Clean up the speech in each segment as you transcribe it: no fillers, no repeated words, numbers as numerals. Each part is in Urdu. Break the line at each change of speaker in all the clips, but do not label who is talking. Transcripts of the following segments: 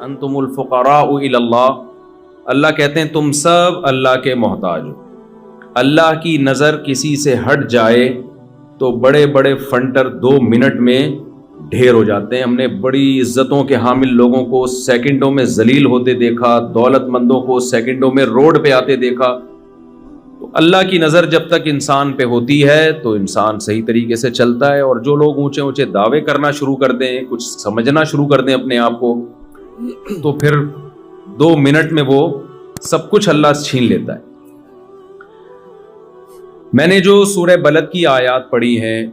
انتم الفقراء الی اللہ، اللہ کہتے ہیں تم سب اللہ کے محتاج ہو. اللہ کی نظر کسی سے ہٹ جائے تو بڑے بڑے فنٹر 2 منٹ میں ڈھیر ہو جاتے ہیں. ہم نے بڑی عزتوں کے حامل لوگوں کو سیکنڈوں میں ذلیل ہوتے دیکھا، دولت مندوں کو سیکنڈوں میں روڈ پہ آتے دیکھا. تو اللہ کی نظر جب تک انسان پہ ہوتی ہے تو انسان صحیح طریقے سے چلتا ہے. اور جو لوگ اونچے اونچے دعوے کرنا شروع کر دیں، کچھ سمجھنا شروع کر دیں اپنے آپ کو، تو پھر 2 منٹ میں وہ سب کچھ اللہ چھین لیتا ہے. میں نے جو سورہ بلد کی آیات پڑھی ہیں،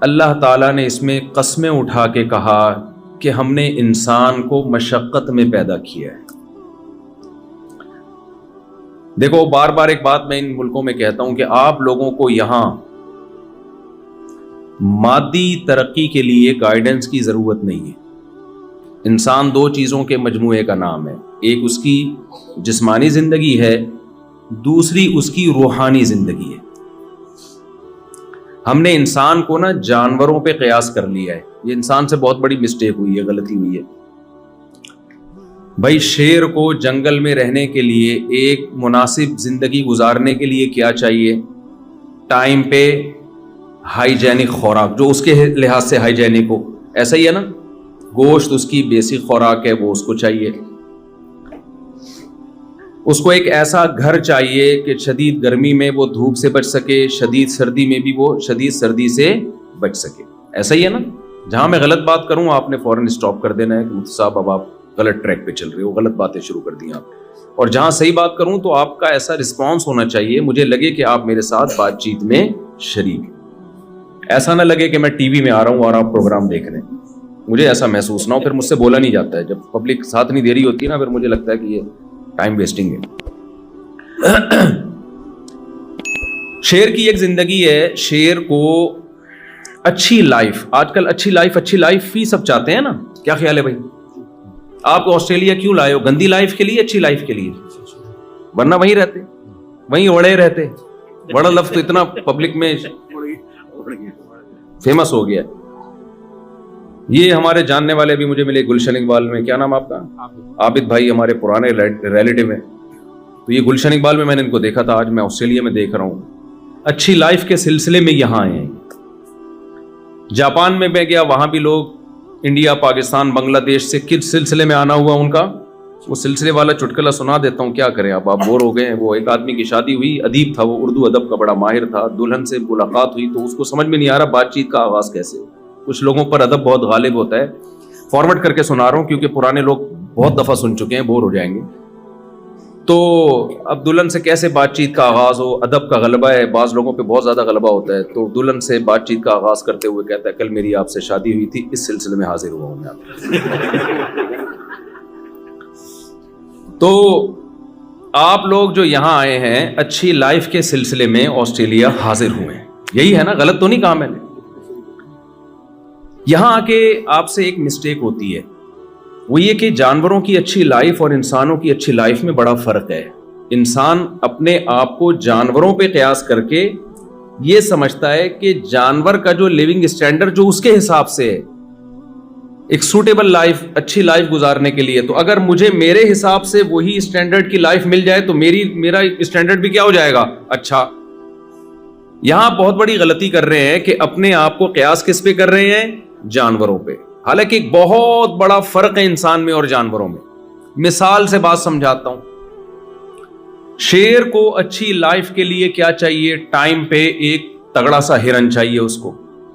اللہ تعالیٰ نے اس میں قسمیں اٹھا کے کہا کہ ہم نے انسان کو مشقت میں پیدا کیا ہے. دیکھو بار بار ایک بات میں ان ملکوں میں کہتا ہوں کہ آپ لوگوں کو یہاں مادی ترقی کے لیے گائیڈنس کی ضرورت نہیں ہے. انسان 2 چیزوں کے مجموعے کا نام ہے، ایک اس کی جسمانی زندگی ہے، دوسری اس کی روحانی زندگی ہے. ہم نے انسان کو نا جانوروں پہ قیاس کر لیا ہے. یہ انسان سے بہت بڑی مسٹیک ہوئی ہے، غلطی ہوئی ہے. بھائی شیر کو جنگل میں رہنے کے لیے، ایک مناسب زندگی گزارنے کے لیے کیا چاہیے؟ ٹائم پہ ہائیجینک خوراک، جو اس کے لحاظ سے ہائیجینک ہو. ایسا ہی ہے نا، گوشت اس کی بیسک خوراک ہے، وہ اس کو چاہیے. اس کو ایک ایسا گھر چاہیے کہ شدید گرمی میں وہ دھوپ سے بچ سکے، شدید سردی میں بھی وہ شدید سردی سے بچ سکے. ایسا ہی ہے نا. جہاں میں غلط بات کروں آپ نے فوراً اسٹاپ کر دینا ہے کہ مفتی صاحب اب آپ غلط ٹریک پہ چل رہے ہو، غلط باتیں شروع کر دی آپ. اور جہاں صحیح بات کروں تو آپ کا ایسا رسپانس ہونا چاہیے، مجھے لگے کہ آپ میرے ساتھ بات چیت میں شریک ہیں. ایسا نہ لگے کہ میں ٹی وی میں آ رہا ہوں اور آپ پروگرام دیکھ رہے ہیں. مجھے ایسا محسوس نہ ہو، پھر مجھ سے بولا نہیں جاتا ہے. جب پبلک ساتھ نہیں دے رہی ہوتی ہے نا، پھر مجھے لگتا ہے کہ یہ ٹائم ویسٹنگ ہے. شیر کی ایک زندگی ہے. شیر کو اچھی لائف، آج کل اچھی لائف ہی سب چاہتے ہیں نا. کیا خیال ہے بھائی؟ آپ آسٹریلیا کیوں لائے ہو؟ گندی لائف کے لیے، اچھی لائف کے لیے؟ ورنہ وہیں رہتے، وہیں اڑے رہتے. بڑا لفظ تو اتنا پبلک میں فیمس ہو گیا. یہ ہمارے جاننے والے بھی مجھے ملے گلشن اقبال میں. کیا نام آپ کا؟ عابد بھائی، ہمارے پرانے ریلیٹیو ہیں. تو یہ گلشن اقبال میں نے ان کو دیکھا تھا، آج میں آسٹریلیا میں دیکھ رہا ہوں. اچھی لائف کے سلسلے میں یہاں آئے ہیں. جاپان میں گیا، وہاں بھی لوگ انڈیا، پاکستان، بنگلہ دیش سے کس سلسلے میں آنا ہوا ان کا، وہ سلسلے والا چٹکلا سنا دیتا ہوں. کیا کریں آپ بور ہو گئے ہیں. وہ ایک آدمی کی شادی ہوئی، ادیب تھا وہ، اردو ادب کا بڑا ماہر تھا. دلہن سے ملاقات ہوئی تو اس کو سمجھ میں نہیں آ رہا بات چیت کا آغاز کیسے. کچھ لوگوں پر ادب بہت غالب ہوتا ہے. فارورڈ کر کے سنا رہا ہوں کیونکہ پرانے لوگ بہت دفعہ سن چکے ہیں، بور ہو جائیں گے. تو اب دلہن سے کیسے بات چیت کا آغاز ہو، ادب کا غلبہ ہے، بعض لوگوں پہ بہت زیادہ غلبہ ہوتا ہے. تو دلہن سے بات چیت کا آغاز کرتے ہوئے کہتا ہے کل میری آپ سے شادی ہوئی تھی، اس سلسلے میں حاضر ہوا ہوں میں آپ. تو آپ لوگ جو یہاں آئے ہیں اچھی لائف کے سلسلے میں آسٹریلیا حاضر ہوئے ہیں. یہی ہے نا، غلط تو نہیں کہا میں نے. یہاں آ کے آپ سے ایک مسٹیک ہوتی ہے، وہ یہ کہ جانوروں کی اچھی لائف اور انسانوں کی اچھی لائف میں بڑا فرق ہے. انسان اپنے آپ کو جانوروں پہ قیاس کر کے یہ سمجھتا ہے کہ جانور کا جو لیونگ اسٹینڈرڈ جو اس کے حساب سے ہے، ایک سوٹیبل لائف، اچھی لائف گزارنے کے لیے، تو اگر مجھے میرے حساب سے وہی اسٹینڈرڈ کی لائف مل جائے تو میرا اسٹینڈرڈ بھی کیا ہو جائے گا، اچھا. یہاں بہت بڑی غلطی کر رہے ہیں کہ اپنے آپ کو قیاس کس پہ کر رہے ہیں؟ جانوروں پہ. حالانکہ ایک بہت بڑا فرق ہے انسان میں اور جانوروں میں. مثال سے بات سمجھاتا ہوں. شیر کو اچھی لائف کے لیے کیا چاہیے؟ ٹائم پہ ایک تگڑا سا ہرن چاہیے اس کو.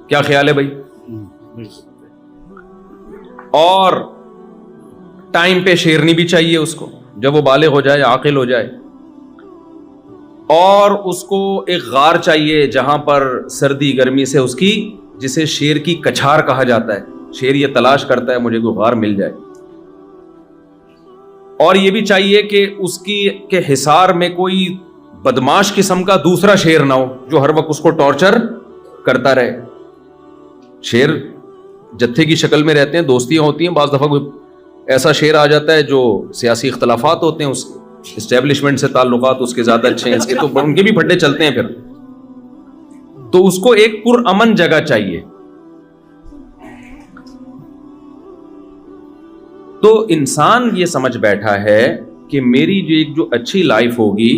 کیا خیال ہے بھائی؟ اور ٹائم پہ شیرنی بھی چاہیے اس کو جب وہ بالغ ہو جائے، عاقل ہو جائے. اور اس کو ایک غار چاہیے جہاں پر سردی گرمی سے اس کی، جسے شیر کی کچھار کہا جاتا ہے. شیر یہ تلاش کرتا ہے مجھے کوئی غار مل جائے. اور یہ بھی چاہیے کہ اس کی کے حصار میں کوئی بدماش قسم کا دوسرا شیر نہ ہو جو ہر وقت اس کو ٹارچر کرتا رہے. شیر جتھے کی شکل میں رہتے ہیں، دوستیاں ہوتی ہیں. بعض دفعہ کوئی ایسا شیر آ جاتا ہے جو سیاسی اختلافات ہوتے ہیں، اس اسٹیبلشمنٹ سے تعلقات اس کے زیادہ اچھے ہیں، اس کے تو ان کے بھی پھڈے چلتے ہیں. پھر تو اس کو ایک پرامن جگہ چاہیے. تو انسان یہ سمجھ بیٹھا ہے کہ میری جو اچھی لائف ہوگی،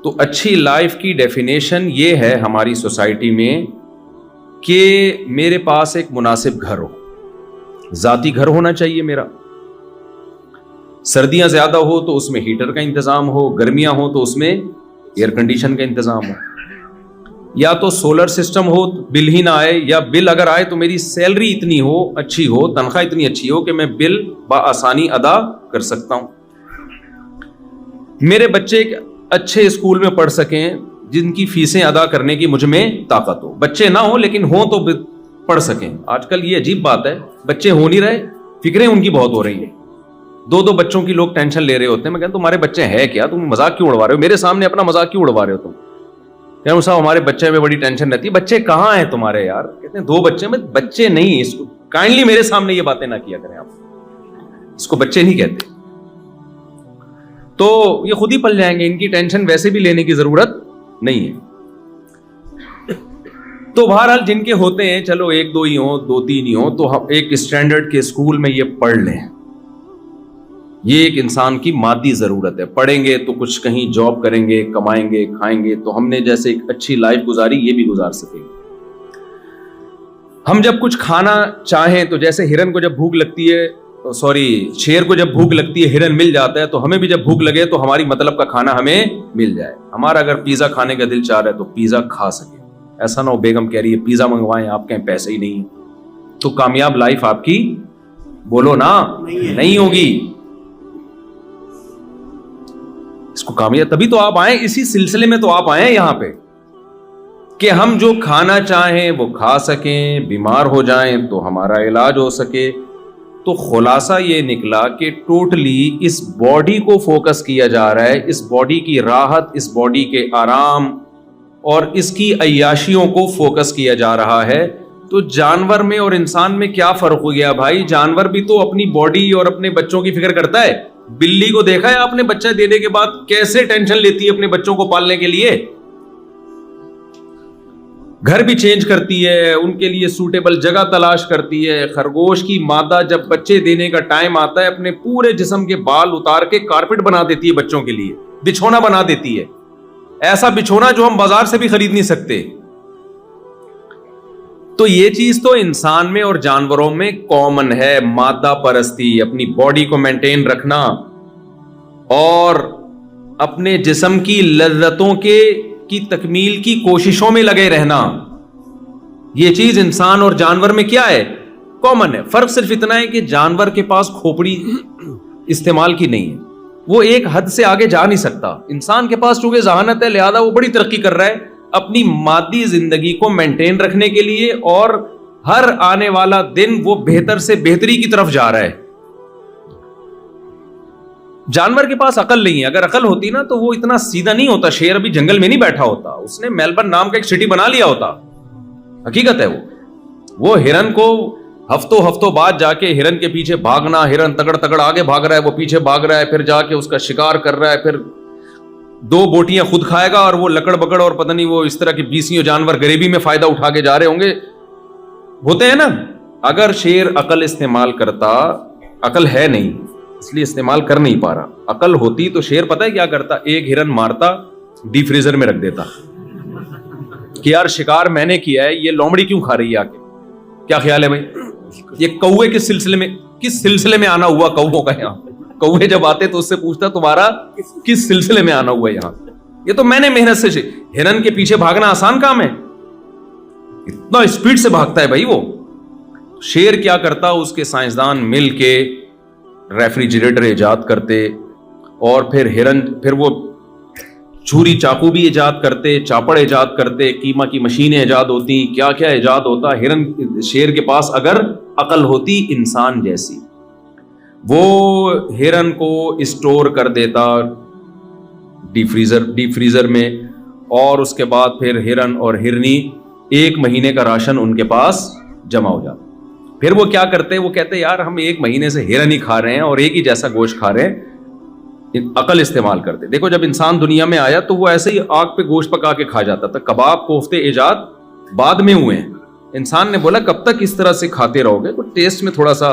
تو اچھی لائف کی ڈیفینیشن یہ ہے ہماری سوسائٹی میں کہ میرے پاس ایک مناسب گھر ہو، ذاتی گھر ہونا چاہیے میرا، سردیاں زیادہ ہو تو اس میں ہیٹر کا انتظام ہو، گرمیاں ہو تو اس میں ایئر کنڈیشن کا انتظام ہو، یا تو سولر سسٹم ہو بل ہی نہ آئے، یا بل اگر آئے تو میری سیلری اتنی ہو، اچھی ہو، تنخواہ اتنی اچھی ہو کہ میں بل بآسانی ادا کر سکتا ہوں، میرے بچے ایک اچھے اسکول میں پڑھ سکیں جن کی فیسیں ادا کرنے کی مجھ میں طاقت ہو، بچے نہ ہوں لیکن ہوں تو پڑھ سکیں۔ آج کل یہ عجیب بات ہے، بچے ہو نہیں رہے، فکریں ان کی بہت ہو رہی ہیں، دو بچوں کی لوگ ٹینشن لے رہے ہوتے ہیں۔ میں کہتا ہوں تمہارے بچے ہیں کیا؟ تم مذاق کیوں اڑوا رہے ہو میرے سامنے؟ اپنا مذاق کیوں اڑوا رہے ہو تم؟ کہتے ہیں صاحب ہمارے بچے میں بڑی ٹینشن رہتی ہے۔ بچے کہاں ہیں تمہارے یار؟ کہتے ہیں 2 بچے میں بچے نہیں، اس کو کائنڈلی میرے سامنے یہ باتیں نہ کیا کریں، آپ اس کو بچے نہیں کہتے، تو یہ خود ہی پل جائیں گے، ان کی ٹینشن ویسے بھی لینے کی ضرورت نہیں ہے۔ تو بہرحال جن کے ہوتے ہیں، چلو 1-2 ہی ہوں، 2-3 ہی ہوں، تو ہم ایک اسٹینڈرڈ کے اسکول میں یہ پڑھ لیں، یہ ایک انسان کی مادی ضرورت ہے۔ پڑھیں گے تو کچھ کہیں جاب کریں گے، کمائیں گے، کھائیں گے، تو ہم نے جیسے ایک اچھی لائف گزاری یہ بھی گزار سکیں گے۔ ہم جب کچھ کھانا چاہیں تو جیسے ہرن کو جب بھوک لگتی ہے، شیر کو جب بھوک لگتی ہے ہرن مل جاتا ہے، تو ہمیں بھی جب بھوک لگے تو ہماری مطلب کا کھانا ہمیں مل جائے۔ ہمارا اگر پیزا کھانے کا دل چاہ رہا ہے تو پیزا کھا سکے، ایسا نہ ہو بیگم کہہ رہی ہے پیزا منگوائیں، آپ کہیں پیسے ہی نہیں، تو کامیاب لائف آپ کی بولو نا نہیں ہوگی۔ اس کو کامیاب تبھی تو آپ آئیں، اسی سلسلے میں تو آپ آئیں یہاں پہ کہ ہم جو کھانا چاہیں وہ کھا سکیں، بیمار ہو جائیں تو ہمارا علاج ہو سکے۔ تو خلاصہ یہ نکلا کہ ٹوٹلی اس باڈی کو فوکس کیا جا رہا ہے، اس باڈی کی راحت، اس باڈی کے آرام اور اس کی عیاشیوں کو فوکس کیا جا رہا ہے۔ تو جانور میں اور انسان میں کیا فرق ہو گیا بھائی؟ جانور بھی تو اپنی باڈی اور اپنے بچوں کی فکر کرتا ہے۔ بلی کو دیکھا ہے آپ نے بچہ دینے کے بعد کیسے ٹینشن لیتی ہے اپنے بچوں کو پالنے کے لیے؟ گھر بھی چینج کرتی ہے، ان کے لیے سوٹیبل جگہ تلاش کرتی ہے۔ خرگوش کی مادہ جب بچے دینے کا ٹائم آتا ہے اپنے پورے جسم کے بال اتار کے کارپٹ بنا دیتی ہے بچوں کے لیے، بچھونا بنا دیتی ہے، ایسا بچھونا جو ہم بازار سے بھی خرید نہیں سکتے۔ تو یہ چیز تو انسان میں اور جانوروں میں کامن ہے، مادہ پرستی، اپنی باڈی کو مینٹین رکھنا اور اپنے جسم کی لذتوں کی تکمیل کی کوششوں میں لگے رہنا۔ یہ چیز انسان اور جانور میں کیا ہے؟ کامن ہے۔ فرق صرف اتنا ہے کہ جانور کے پاس کھوپڑی استعمال کی نہیں ہے، وہ ایک حد سے آگے جا نہیں سکتا۔ انسان کے پاس چونکہ ذہانت ہے، لہذا وہ بڑی ترقی کر رہا ہے اپنی مادی زندگی کو مینٹین رکھنے کے لیے، اور ہر آنے والا دن وہ بہتر سے بہتری کی طرف جا رہا ہے۔ جانور کے پاس عقل نہیں ہے، اگر عقل ہوتی نا تو وہ اتنا سیدھا نہیں ہوتا، شیر ابھی جنگل میں نہیں بیٹھا ہوتا، اس نے میلبرن نام کا ایک سٹی بنا لیا ہوتا۔ حقیقت ہے وہ ہرن کو ہفتوں بعد جا کے ہرن کے پیچھے بھاگنا، ہرن تگڑ آگے بھاگ رہا ہے، وہ پیچھے بھاگ رہا ہے، پھر جا کے اس کا شکار کر رہا ہے، پھر 2 بوٹیاں خود کھائے گا اور وہ لکڑ بکڑ اور پتہ نہیں وہ اس طرح کے 20 جانور غریبی میں فائدہ اٹھا کے جا رہے ہوں گے، ہوتے ہیں نا۔ اگر شیر عقل استعمال کرتا، عقل ہے نہیں اس لیے استعمال کر نہیں پا رہا، عقل ہوتی تو شیر پتہ ہے کیا کرتا؟ ایک ہرن مارتا، ڈی فریزر میں رکھ دیتا کہ یار شکار میں نے کیا ہے، یہ لومڑی کیوں کھا رہی ہے آکے؟ کیا خیال ہے بھائی؟ یہ کوے کس سلسلے میں آنا ہوا کووں کا؟ یہاں کوے جب آتے تو اس سے پوچھتا تمہارا کس سلسلے میں آنا ہوا یہاں؟ یہ تو میں نے محنت سے ہرن کے پیچھے بھاگنا آسان کام ہے، اتنا اسپیڈ سے بھاگتا ہے بھائی وہ۔ شیر کیا کرتا؟ اس کے سائنسدان مل کے ریفریجریٹر ایجاد کرتے، اور پھر وہ چھری چاقو بھی ایجاد کرتے، چاپڑ ایجاد کرتے، قیمہ کی مشینیں ایجاد ہوتی، کیا کیا ایجاد ہوتا۔ شیر کے پاس اگر عقل ہوتی انسان جیسی، وہ ہرن کو اسٹور کر دیتا ڈی فریزر میں، اور اس کے بعد پھر ہرن اور ہرنی 1 مہینے کا راشن ان کے پاس جمع ہو جاتا۔ پھر وہ کیا کرتے؟ وہ کہتے یار ہم 1 مہینے سے ہرن ہی کھا رہے ہیں اور ایک ہی جیسا گوشت کھا رہے ہیں، عقل استعمال کرتے۔ دیکھو جب انسان دنیا میں آیا تو وہ ایسے ہی آگ پہ گوشت پکا کے کھا جاتا تھا، کباب کوفتے ایجاد بعد میں ہوئے ہیں۔ انسان نے بولا کب تک اس طرح سے کھاتے رہو گے، تو ٹیسٹ میں تھوڑا سا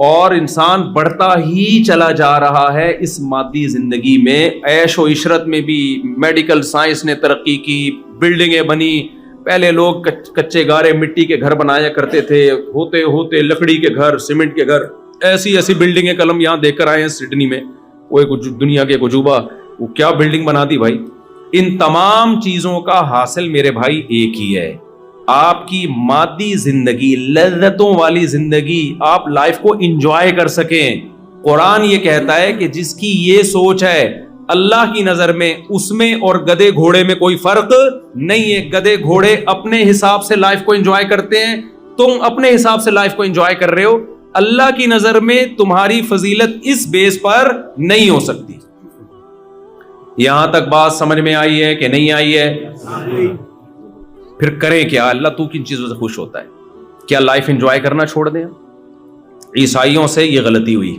اور انسان بڑھتا ہی چلا جا رہا ہے اس مادی زندگی میں. عیش و عشرت میں بھی میڈیکل سائنس نے ترقی کی, بلڈنگیں بنی. پہلے لوگ کچے گارے مٹی کے گھر بنایا کرتے تھے, ہوتے ہوتے لکڑی کے گھر, سیمنٹ کے گھر, ایسی ایسی بلڈنگیں کلم یہاں دیکھ کر آئے ہیں سڈنی میں. وہ ایک دنیا کے عجوبہ, وہ کیا بلڈنگ بنا دی بھائی. ان تمام چیزوں کا حاصل میرے بھائی ایک ہی ہے, آپ کی مادی زندگی, لذتوں والی زندگی, آپ لائف کو انجوائے کر سکیں. قرآن یہ کہتا ہے کہ جس کی یہ سوچ ہے اللہ کی نظر میں اس میں اور گدھے گھوڑے میں کوئی فرق نہیں ہے. گدھے گھوڑے اپنے حساب سے لائف کو انجوائے کرتے ہیں, تم اپنے حساب سے لائف کو انجوائے کر رہے ہو. اللہ کی نظر میں تمہاری فضیلت اس بیس پر نہیں ہو سکتی. یہاں تک بات سمجھ میں آئی ہے کہ نہیں آئی ہے؟ پھر کریں کیا؟ اللہ تو کن چیزوں سے خوش ہوتا ہے؟ کیا لائف انجوائے کرنا چھوڑ دیں؟ عیسائیوں سے یہ غلطی ہوئی.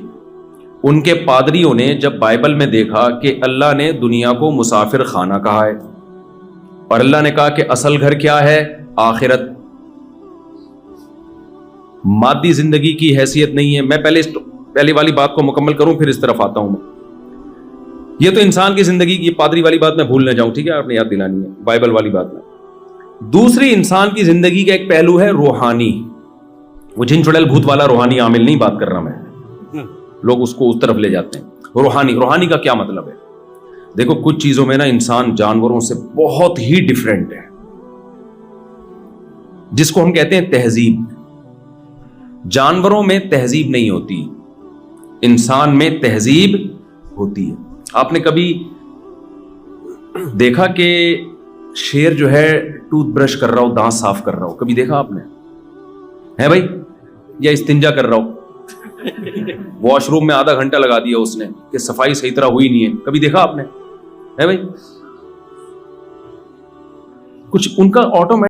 ان کے پادریوں نے جب بائبل میں دیکھا کہ اللہ نے دنیا کو مسافر خانہ کہا ہے اور اللہ نے کہا کہ اصل گھر کیا ہے؟ آخرت. مادی زندگی کی حیثیت نہیں ہے. میں پہلی والی بات کو مکمل کروں پھر اس طرف آتا ہوں. یہ تو انسان کی زندگی کی, پادری والی بات میں بھول نہ جاؤں, ٹھیک ہے, آپ نے یاد دلانی ہے بائبل والی بات میں. دوسری انسان کی زندگی کا ایک پہلو ہے روحانی. وہ جن چڑیل بھوت والا روحانی عامل نہیں بات کر رہا میں, لوگ اس کو اس طرف لے جاتے ہیں. روحانی کا کیا مطلب ہے؟ دیکھو کچھ چیزوں میں نا انسان جانوروں سے بہت ہی ڈیفرنٹ ہے, جس کو ہم کہتے ہیں تہذیب. جانوروں میں تہذیب نہیں ہوتی, انسان میں تہذیب ہوتی ہے. آپ نے کبھی دیکھا کہ شیر جو ہے ٹوتھ برش کر رہا ہو, دانت صاف کر رہا ہو؟ کبھی دیکھا آپ نے؟ ہے بھائی, یا استنجا کر رہا ہو, واش روم میں آدھا گھنٹہ لگا دیا اس نے کہ صفائی صحیح طرح ہوئی نہیں ہے, کبھی دیکھا آپ نے؟ ہے بھائی, کچھ ان کا آٹومیٹک